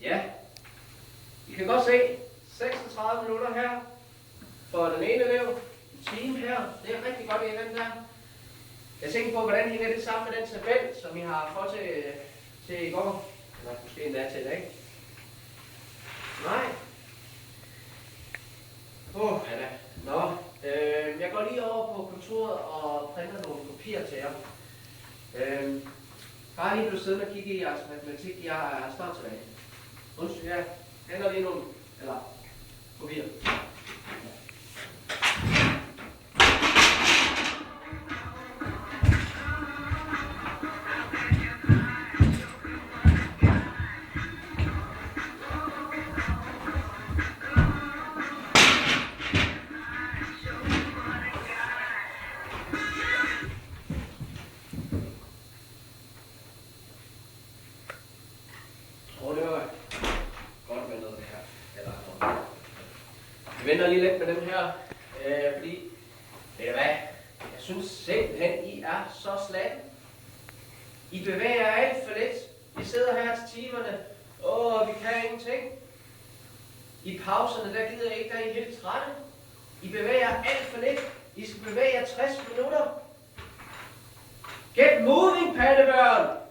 Ja, I kan godt se 36 minutter her for den ene elev. En time her, det er rigtig godt i den der. Jeg tænker på, hvordan hænger det sammen med den tabel, som I har fået til i går. Eller måske endda til i dag. Nej. Ja. Nå, jeg går lige over på kontoret og printer nogle kopier til jer. Bare lige blive siddende og kigge i jeres matematik. Jeg er snart tilbage. Undskyld, jeg henter lige nogle, eller kopier. Det var godt med noget det her. Eller, jeg venter lige lidt med dem her, fordi, ved du hvad, jeg synes simpelthen, I er så slappe. I bevæger alt for lidt. I sidder her til timerne. Vi kan ingenting. I pauserne, der gider jeg ikke, der er I helt trætte. I bevæger alt for lidt. I skal bevæge jer 60 minutter. Get moving, pattebørn!